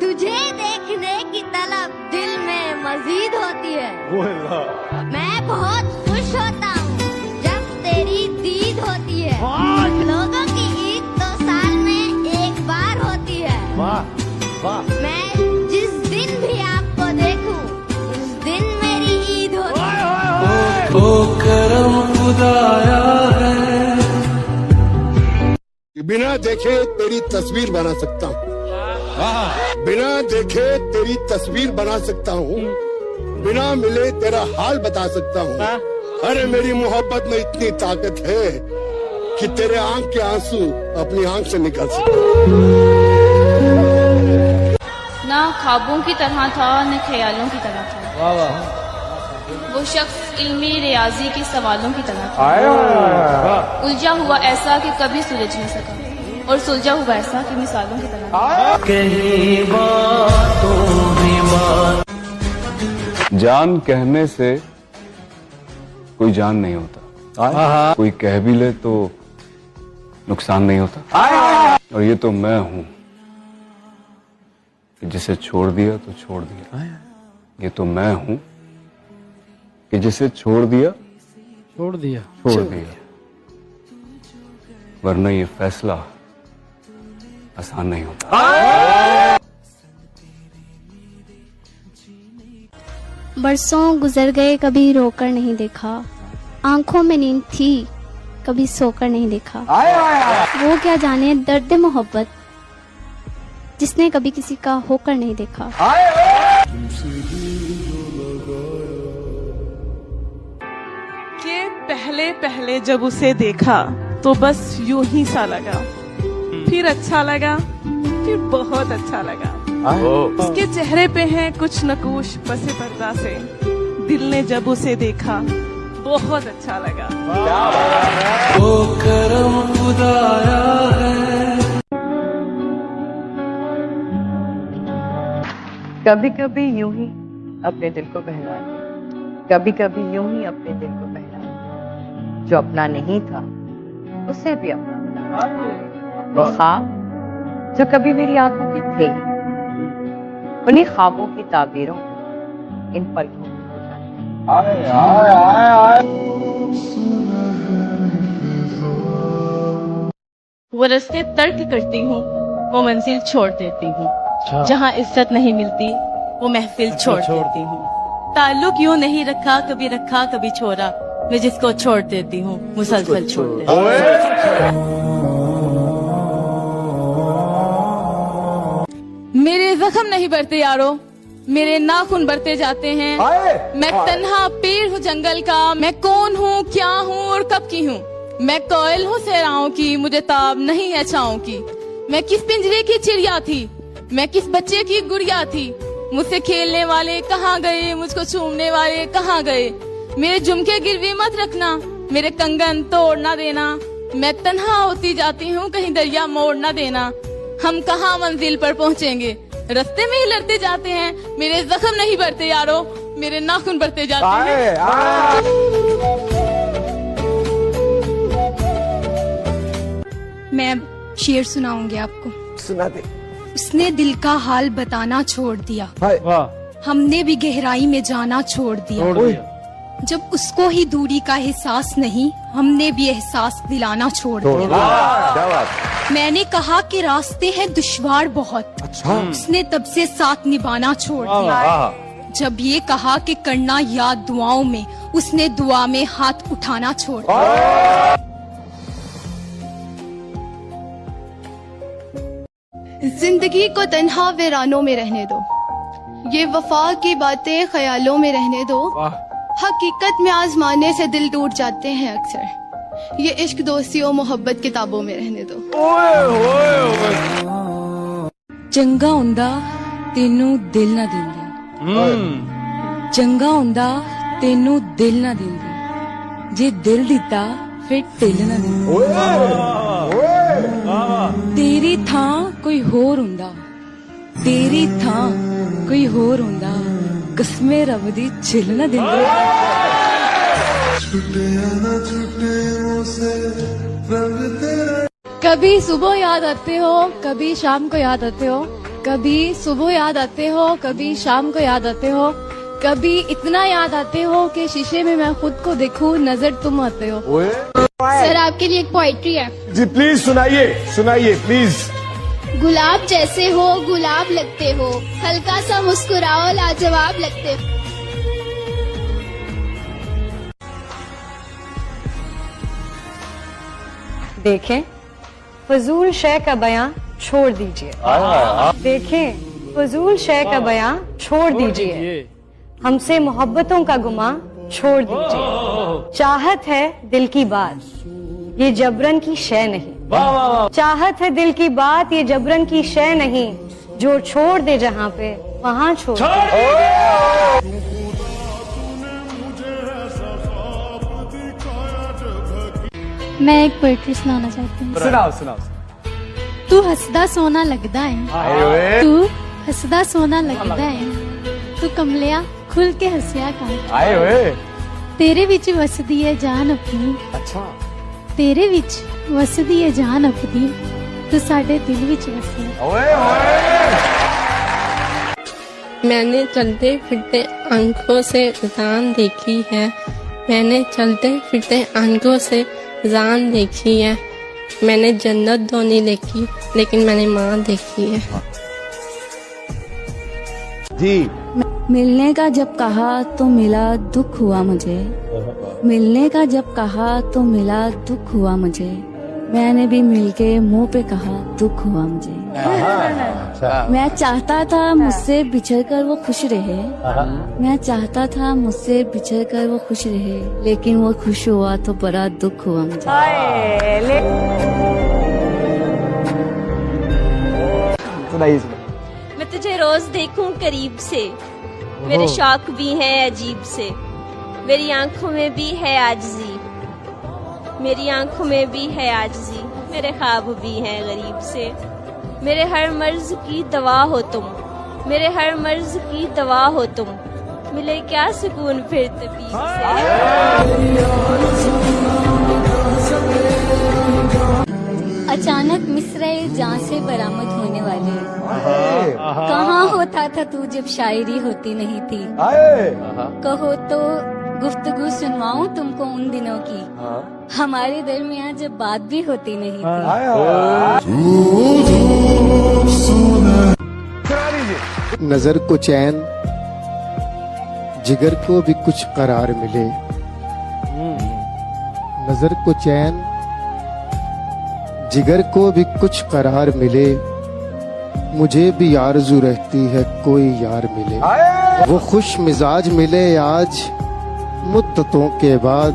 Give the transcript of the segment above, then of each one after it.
तुझे देखने की तलब दिल में मजीद होती है। मैं बहुत खुश होता हूँ जब तेरी दीद होती है। लोगों की ईद तो साल में एक बार होती है। मैं जिस दिन भी आपको देखूं उस दिन मेरी ईद होती है। ओ करम खुदाया है। बिना देखे तेरी तस्वीर बना सकता हूँ, बिना देखे तेरी तस्वीर बना सकता हूँ, बिना मिले तेरा हाल बता सकता हूँ। अरे मेरी मोहब्बत में इतनी ताकत है कि तेरे आंख के आंसू अपनी आंख से निकल सकते। ना ख्वाबों की तरह था न ख्यालों की तरह था। वो शख्स इल्मी रियाजी के सवालों की तरह था। उलझा हुआ ऐसा कि कभी सुलझ न सका और सुलझा हुआ ऐसा कि मिसालों की तरह। कहीं बातों में बात। जान कहने से कोई जान नहीं होता, कोई कह भी ले तो नुकसान नहीं होता। और ये तो मैं हूं कि जिसे छोड़ दिया तो छोड़ दिया। ये तो मैं हूं कि जिसे छोड़ दिया छोड़ दिया। वरना ये फैसला आसान नहीं होता। बरसों गुजर गए कभी रोकर नहीं देखा, आंखों में नींद थी कभी सोकर नहीं देखा। वो क्या जाने दर्द मोहब्बत जिसने कभी किसी का होकर नहीं देखा। कि पहले पहले जब उसे देखा तो बस यूं ही सा लगा, फिर अच्छा लगा, फिर बहुत अच्छा लगा। उसके चेहरे पे है कुछ नकूश पसे पर्दा से, दिल ने जब उसे देखा बहुत अच्छा लगा। ओ करम खुदाया है। कभी कभी यूं ही अपने दिल को बहलाए, कभी कभी यूं ही अपने दिल को बहलाए। जो अपना नहीं था उसे भी अपना बना। वो ख्वाब जो कभी मेरी आंखों के थे, उन्हीं ख्वाबों की ताबीरों इन पलकों में हो जाए। वो रास्ते तर्क करती हूँ, वो मंजिल छोड़ देती हूँ। जहाँ इज्जत नहीं मिलती वो महफिल छोड़ देती हूँ। ताल्लुक यूँ नहीं रखा कभी छोड़ा, मैं जिसको छोड़ देती हूँ मुसलसल छोड़ देती हूँ। मेरे जख्म नहीं बढ़ते यारो, मेरे नाखून बढ़ते जाते हैं। मैं तन्हा पेड़ हूँ जंगल का, मैं कौन हूँ, क्या हूँ और कब की हूँ। मैं कोयल हूँ सहराओं की, मुझे ताब नहीं है छाओं की। मैं किस पिंजरे की चिड़िया थी, मैं किस बच्चे की गुड़िया थी। मुझसे खेलने वाले कहाँ गए, मुझको चूमने वाले कहाँ गए। मेरे झुमके गिरवी मत रखना, मेरे कंगन तोड़ ना देना। मैं तन्हा होती जाती हूँ, कहीं दरिया मोड़ ना देना। हम कहाँ मंजिल पर पहुँचेंगे, रास्ते में ही लड़ते जाते हैं। मेरे जख्म नहीं बढ़ते यारो, मेरे नाखून बढ़ते जाते हैं। मैं शेर सुनाऊंगी आपको। सुना दे। उसने दिल का हाल बताना छोड़ दिया, हमने भी गहराई में जाना छोड़ दिया। जब उसको ही दूरी का एहसास नहीं, हमने भी एहसास दिलाना छोड़ दिया। मैंने कहा कि रास्ते हैं दुश्वार बहुत, उसने तब से साथ निभाना छोड़ दिया। जब ये कहा कि करना याद दुआओं में, उसने दुआ में हाथ उठाना छोड़ दिया। जिंदगी को तन्हा वीरानों में रहने दो, ये वफा की बातें ख्यालों में रहने दो। हकीकत में आजमाने से दिल टूट जाते हैं अक्सर, ये इश्क दोस्ती और मोहब्बत किताबों में रहने दो। चंगा हुंदा तेनू दिल ना दिंदी, चंगा हुंदा तेनू दिल ना दिंदी। जे दिल दिता फिर ढिल ना दिंदी। तेरी थां कोई होर हुंदा, तेरी थां कोई होर हुंदा। कसमे रब दी छिल ना दिंदी। कभी सुबह याद आते हो, कभी शाम को याद आते हो, कभी सुबह याद आते हो, कभी शाम को याद आते हो, कभी इतना याद आते हो कि शीशे में मैं खुद को देखूं, नजर तुम आते हो। सर आपके लिए एक पोइट्री है। जी प्लीज सुनाइए, सुनाइए प्लीज। गुलाब जैसे हो गुलाब लगते हो, हल्का सा मुस्कुराओ लाजवाब लगते हो। देखें, फजूल शय का बयां छोड़ दीजिए। देखें, फजूल शय का बयां छोड़ दीजिए। हमसे मोहब्बतों का गुमा छोड़ दीजिए। चाहत है दिल की बात, ये जबरन की शय नहीं। चाहत है दिल की बात, ये जबरन की शय नहीं। जो छोड़ दे जहाँ पे वहाँ छोड़ दे। मैं एक पोइट्री सुनाना चाहती हूँ। सुनाओ सुनाओ। तू हसदा सोना लगदा है, तू हसदा सोना लगदा है, तू कमलिया खुल के हसिया कर। तेरे विच वसदी है जान अपनी, अच्छा तेरे विच वसदी है जान अपनी, तू साडे दिल विच वसिया। मैंने चलते फिरते आंखों से जान देखी है, मैंने चलते फिरते आंखों से जान देखी है। मैंने जन्नत तो नहीं देखी, लेकिन मैंने माँ देखी है। जी। मिलने का जब कहा तो मिला दुख हुआ मुझे, मिलने का जब कहा तो मिला दुख हुआ मुझे। मैंने भी मिलके मुंह पे कहा दुख हुआ मुझे। मैं चाहता था मुझसे बिछड़ कर वो खुश रहे, मैं चाहता था मुझसे बिछड़ कर वो खुश रहे, लेकिन वो खुश हुआ तो बड़ा दुख हुआ मुझे। मैं तुझे रोज देखूं करीब से, मेरे शौक भी हैं अजीब से। मेरी आंखों में भी है आजिज़ी, मेरी आंखों में भी है आजिज़ी। मेरे ख्वाब भी हैं गरीब से। मेरे हर मर्ज की दवा हो तुम, मेरे हर मर्ज की दवा हो तुम। मिले क्या सुकून फिर तबीब से। अचानक मिसरे जहाँ से बरामद होने वाले, कहाँ होता था तू जब शायरी होती नहीं थी। कहो तो गुफ्तगू सुनवाऊं तुमको उन दिनों की, हमारे दरमियाँ जब बात भी होती नहीं थी। नजर को चैन, जिगर को भी कुछ करार मिले। नजर को चैन, जिगर को भी कुछ करार मिले। मुझे भी आरज़ू रहती है कोई यार मिले। वो खुश मिजाज मिले आज मुद्दतों के बाद,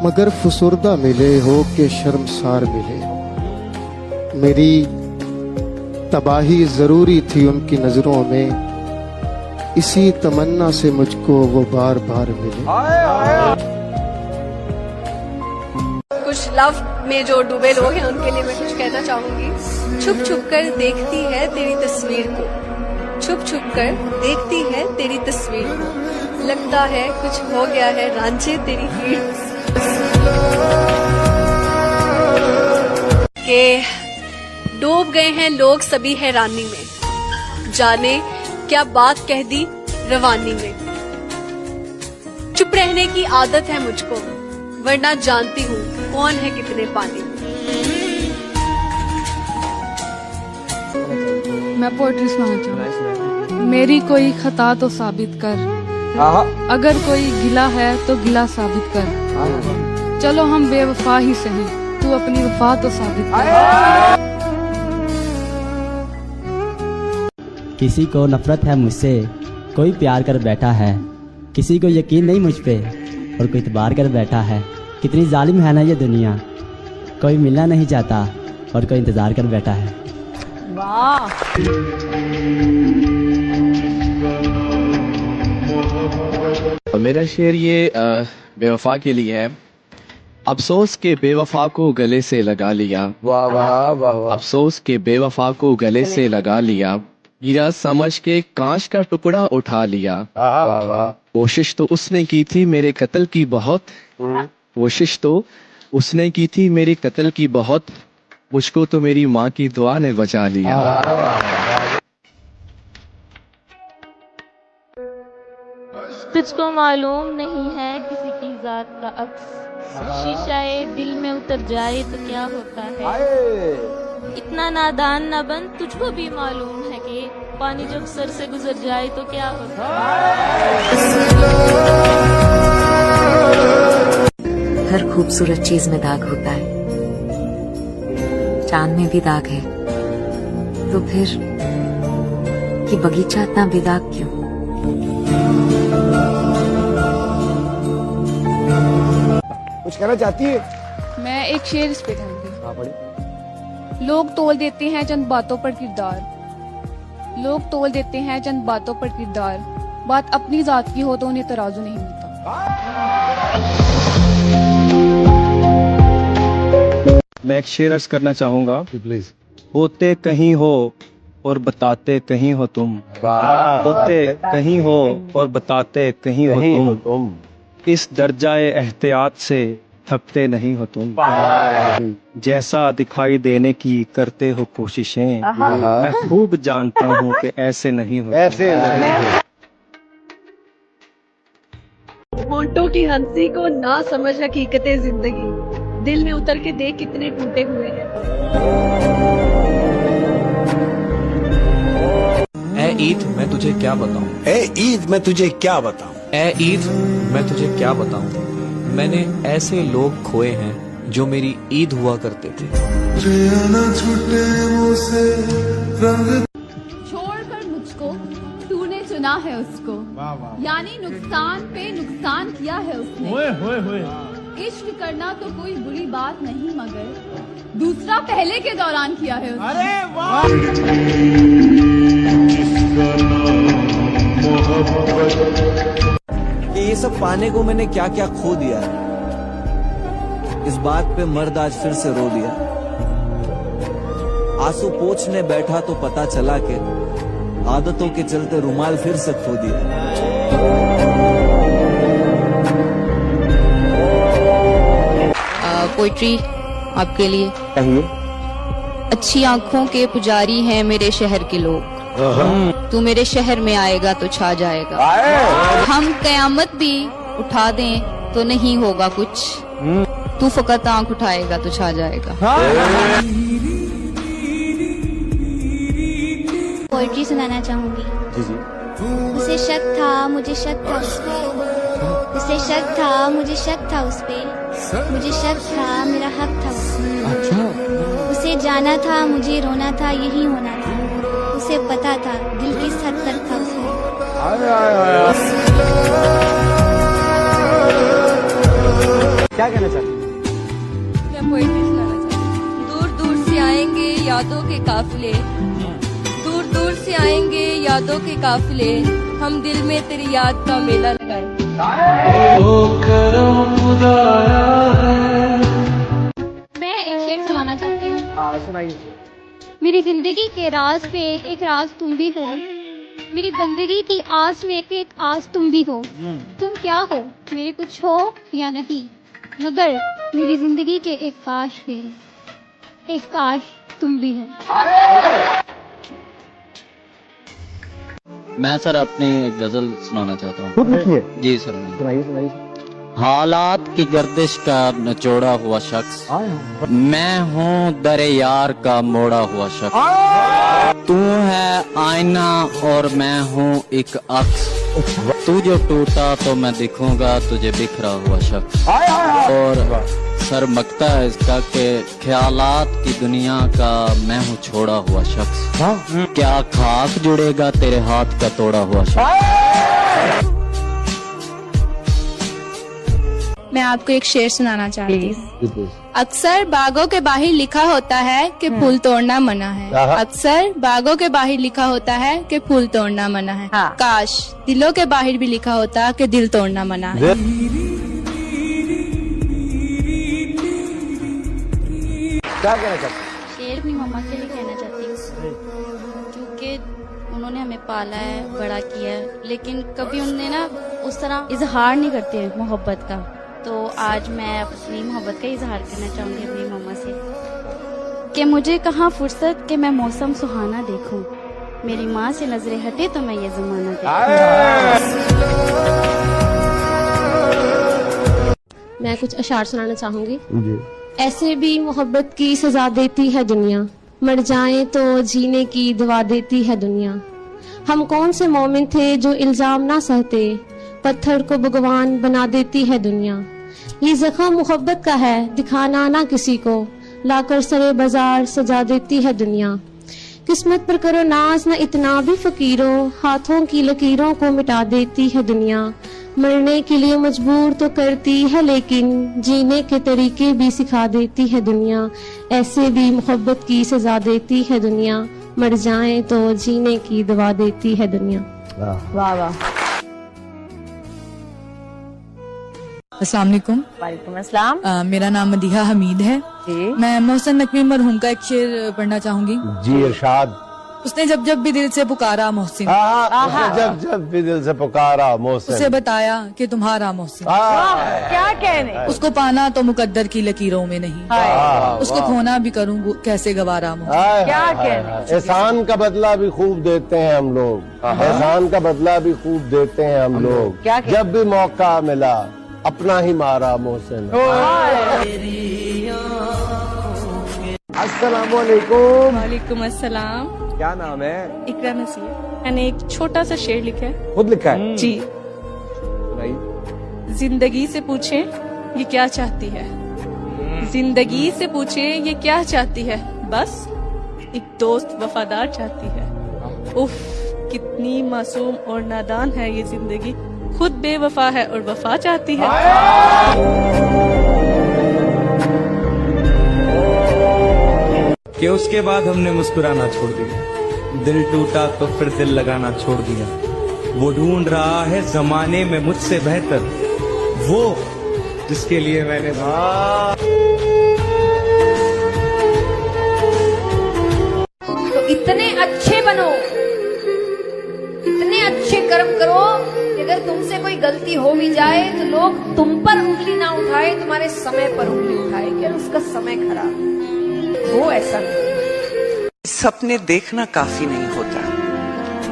मगर फुसुर्दा मिले हो के शर्मसार मिले। मेरी तबाही जरूरी थी उनकी नजरों में, इसी तमन्ना से मुझको वो बार बार मिले। कुछ लव में जो डूबे लोग हैं उनके लिए मैं कुछ कहना चाहूंगी। छुप छुप कर देखती है तेरी तस्वीर को, छुप छुप कर देखती है तेरी तस्वीर को। लगता है कुछ हो गया है रांझे तेरी भीड़ के। डूब गए हैं लोग सभी हैरानी में, जाने क्या बात कह दी रवानी में। चुप रहने की आदत है मुझको, वरना जानती हूँ कौन है कितने पानी में। मैं पोएट्री सुनाना चाहूँ। मेरी कोई खता तो साबित कर, अगर कोई गिला है तो गिला साबित कर। चलो हम बेवफा ही सही, तू अपनी वफा तो साबित कर। किसी को नफरत है मुझसे, कोई प्यार कर बैठा है। किसी को यकीन नहीं मुझ पे, और कोई इतबार कर बैठा है। कितनी जालिम है ना ये दुनिया, कोई मिलना नहीं चाहता और कोई इंतजार कर बैठा है। वाह। मेरा शेर ये बेवफा के लिए है। अफसोस के बेवफा को गले से लगा लिया, वाह वाह वाह। अफसोस के बेवफा को गले से लगा लिया, गिरा समझ के कांच का टुकड़ा उठा लिया। वाह वाह। कोशिश तो उसने की थी मेरे कत्ल की बहुत, कोशिश तो उसने की थी मेरे कत्ल की बहुत। मुझको तो मेरी माँ की दुआ ने बचा लिया। तुझको मालूम नहीं है किसी की जात का अक्स, शीशाए दिल में उतर जाए तो क्या होता है। इतना नादान न बन, तुझको भी मालूम है कि पानी जब सर से गुजर जाए तो क्या होता है। हर खूबसूरत चीज में दाग होता है, चांद में भी दाग है, तो फिर ये बगीचा इतना बेदाग क्यों? कुछ कहना चाहती है? मैं एक शेर इस पे कहूंगी। लोग तोल देते हैं चंद बातों पर किरदार, लोग तोल देते हैं चंद बातों पर किरदार, बात अपनी जात की हो तो उन्हें तराजू नहीं मिलता। मैं एक शेर अर्ज करना चाहूंगा। प्लीज। होते कहीं हो और बताते कहीं हो तुम, होते कहीं हो और बताते कहीं हो तुम, इस दर्जाए एहतियात से थकते नहीं हो तुम, जैसा दिखाई देने की करते हो कोशिशें, मैं खूब जानता हूँ कि ऐसे नहीं हो। होंठों की हंसी को ना समझ हकीकते जिंदगी, दिल में उतर के देख कितने टूटे हुए हैं। ए ईद मैं तुझे क्या बताऊं, ए ईद मैं तुझे क्या बताऊं, ए ईद मैं तुझे क्या बताऊं, मैंने ऐसे लोग खोए हैं जो मेरी ईद हुआ करते थे। छोड़कर मुझको तूने चुना है उसको, यानी नुकसान पे नुकसान किया है उसने। इश्क करना तो कोई बुरी बात नहीं, मगर दूसरा पहले के दौरान किया है उसने। अरे वाह! कि ये सब पाने को मैंने क्या क्या खो दिया, इस बात पे मर्द आज फिर से रो दिया। आंसू पोंछने बैठा तो पता चला कि आदतों के चलते रुमाल फिर से खो दिया। पोइट्री आपके लिए। अच्छी आंखों के पुजारी हैं मेरे शहर के लोग, तू मेरे शहर में आएगा तो छा जाएगा। हम कयामत भी उठा दें तो नहीं होगा कुछ, तू फकत आंख उठाएगा तो छा जाएगा। पोइट्री सुनाना चाहूंगी। उसे शक था मुझे शक था उस पे, उसे शक था मुझे शक था उस पे, मुझे शक था मेरा हक था उसमें। उसे जाना था मुझे रोना था यही होना था, उसे पता था दिल किस हद तक था उसमें। क्या कहना चाहती? मैं पोइट्री सुनाना चाहती हूँ। दूर दूर से आएंगे यादों के काफिले, दूर दूर से आएंगे यादों के काफिले, हम दिल में तेरी याद का मेला लगाएंगे। मैं एक शेर सुनाना चाहती हूँ। सुनाइए। मेरी जिंदगी के राज पे एक राज तुम भी हो, मेरी जिंदगी की आस में एक आस तुम भी हो। तुम क्या हो मेरे कुछ हो या नहीं, मगर मेरी जिंदगी के एक काश पे एक काश तुम भी हो। मैं सर अपनी एक गजल सुनाना चाहता हूँ। जी सर। सुनाइए। हालात की गर्दिश का नचोड़ा हुआ शख्स, मैं हूँ दरे यार का मोड़ा हुआ शख्स, तू है आईना और मैं हूँ एक अक्स, तू जो टूटा तो मैं दिखूंगा तुझे बिखरा हुआ शख्स। और सर मकता है इसका कि ख्यालात की दुनिया का मैं हूँ छोड़ा हुआ शख्स, क्या खाक जुड़ेगा तेरे हाथ का तोड़ा हुआ शख्स। मैं आपको एक शेर सुनाना चाहती हूँ। अक्सर बागों के बाहर लिखा होता है कि फूल तोड़ना मना है, अक्सर बागों के बाहर लिखा होता है कि फूल तोड़ना मना है, काश दिलों के बाहर भी लिखा होता कि दिल तोड़ना मना है। क्या कहना चाहती? शेर अपनी मम्मा के लिए कहना चाहती हूँ, क्योंकि उन्होंने हमें पाला है, बड़ा किया है, लेकिन कभी उन्होंने ना उस तरह इजहार नहीं करते मोहब्बत का। तो आज मैं अपनी मोहब्बत का इजहार करना चाहूंगी अपनी मम्मा से कि मुझे कहाँ फुर्सत कि मैं मौसम सुहाना देखूं, मेरी माँ से नजरें हटे तो मैं ये जमाना देखूं। मैं कुछ अशार सुनाना चाहूंगी। ऐसे भी मोहब्बत की सजा देती है दुनिया, मर जाएं तो जीने की दुआ देती है दुनिया। हम कौन से मोमिन थे जो इल्जाम ना सहते, पत्थर को भगवान बना देती है दुनिया। ये जख्म मोहब्बत का है, दिखाना ना किसी को, लाकर सरे बाजार सजा देती है दुनिया। किस्मत पर करो नाज न इतना भी फकीरों, हाथों की लकीरों को मिटा देती है दुनिया। मरने के लिए मजबूर तो करती है लेकिन जीने के तरीके भी सिखा देती है दुनिया। ऐसे भी मोहब्बत की सजा देती है दुनिया, मर जाएं तो जीने की दुआ देती है दुनिया। वाह वाह। अस्सलाम वालेकुम। वालेकुम अस्सलाम। मेरा नाम मदीहा हमीद है। मैं मोहसिन नकवी मरहूम का एक शेर पढ़ना चाहूंगी। जी इरशाद। उसने जब जब भी दिल से पुकारा मोहसिन, जब जब भी दिल से पुकारा मोहसिन, उसे बताया कि तुम्हारा मोहसिन। क्या कहने। उसको पाना तो मुकद्दर की लकीरों में नहीं, उसको खोना भी करूँ कैसे गवारा मोहसिन। क्या कहने। एहसान का बदला भी खूब देते हैं हम लोग, एहसान का बदला भी खूब देते हैं हम लोग। जब भी मौका मिला अपना ही मारा मोहसिन। अस्सलाम वालेकुम। वालेकुम अस्सलाम। क्या नाम है? इकरा नसीर। मैंने एक छोटा सा शेर लिखा है। खुद लिखा है? जी। जिंदगी से पूछे ये क्या चाहती है, जिंदगी से पूछे ये क्या चाहती है, बस एक दोस्त वफादार चाहती है। उफ कितनी मासूम और नादान है ये जिंदगी, खुद बेवफा है और वफा चाहती है। कि उसके बाद हमने मुस्कुराना छोड़ दिया, दिल टूटा तो फिर दिल लगाना छोड़ दिया। वो ढूंढ रहा है जमाने में मुझसे बेहतर, वो जिसके लिए मैंने तो इतने अच्छे बनो, इतने अच्छे कर्म करो कि अगर तुमसे कोई गलती हो भी जाए तो लोग तुम पर उंगली ना उठाए, तुम्हारे समय पर उंगली उठाए कि उसका समय खराब वो ऐसा नहीं। सपने देखना काफी नहीं होता,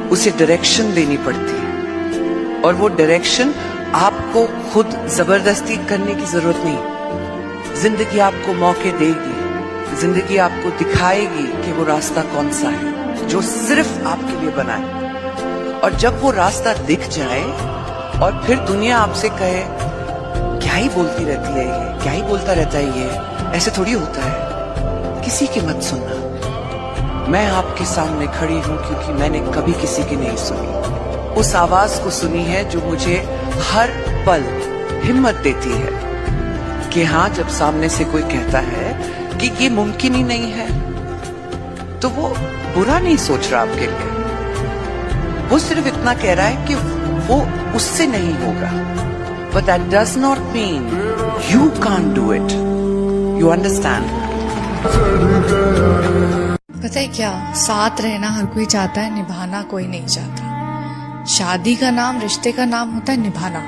उसे डायरेक्शन देनी पड़ती है और वो डायरेक्शन आपको खुद जबरदस्ती करने की जरूरत नहीं। जिंदगी आपको मौके देगी, जिंदगी आपको दिखाएगी कि वो रास्ता कौन सा है जो सिर्फ आपके लिए बना है। और जब वो रास्ता दिख जाए और फिर दुनिया आपसे कहे क्या ही बोलती रहती है ये, क्या ही बोलता रहता है ये, ऐसे थोड़ी होता है। किसी की मत सुनना। मैं आपके सामने खड़ी हूँ क्योंकि मैंने कभी किसी की नहीं सुनी। उस आवाज को सुनी है जो मुझे हर पल हिम्मत देती है कि हाँ, जब सामने से कोई कहता है कि ये मुमकिन ही नहीं है तो वो बुरा नहीं सोच रहा आपके लिए, वो सिर्फ इतना कह रहा है कि वो उससे नहीं होगा। But that does not mean you can't do it. You understand? पता है क्या, साथ रहना हर कोई चाहता है, निभाना कोई नहीं चाहता। शादी का नाम, रिश्ते का नाम होता है निभाना।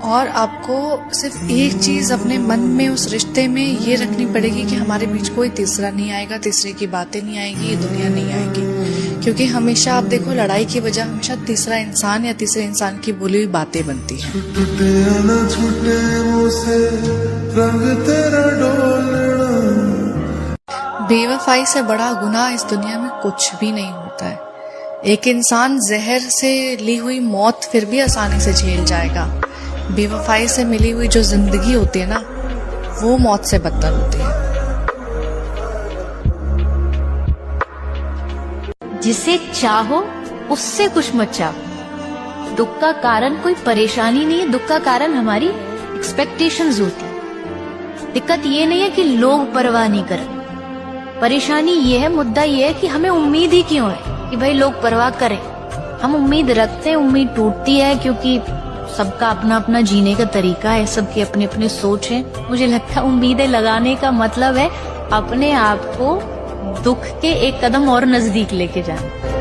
और आपको सिर्फ एक चीज अपने मन में उस रिश्ते में ये रखनी पड़ेगी कि हमारे बीच कोई तीसरा नहीं आएगा, तीसरे की बातें नहीं आएगी, ये दुनिया नहीं आएगी। क्योंकि हमेशा आप देखो, लड़ाई की वजह हमेशा तीसरा इंसान या तीसरे इंसान की बोली हुई बातें बनती हैं। बेवफाई से बड़ा गुनाह इस दुनिया में कुछ भी नहीं होता है। एक इंसान जहर से ली हुई मौत फिर भी आसानी से झेल जाएगा, बेवफाई से मिली हुई जो जिंदगी होती है ना, वो मौत से बदतर होती है। जिसे चाहो उससे कुछ मत चाहो। दुख का कारण कोई परेशानी नहीं है, दुख का कारण हमारी एक्सपेक्टेशंस होती है। दिक्कत ये नहीं है कि लोग परवाह नहीं कर, परेशानी ये है, मुद्दा ये है कि हमें उम्मीद ही क्यों है कि भाई लोग परवाह करें। हम उम्मीद रखते हैं, उम्मीद टूटती है क्योंकि सबका अपना अपना जीने का तरीका है, सबकी अपनी अपनी सोच है। मुझे लगता है उम्मीदें लगाने का मतलब है अपने आप को दुख के एक कदम और नजदीक लेके जाना।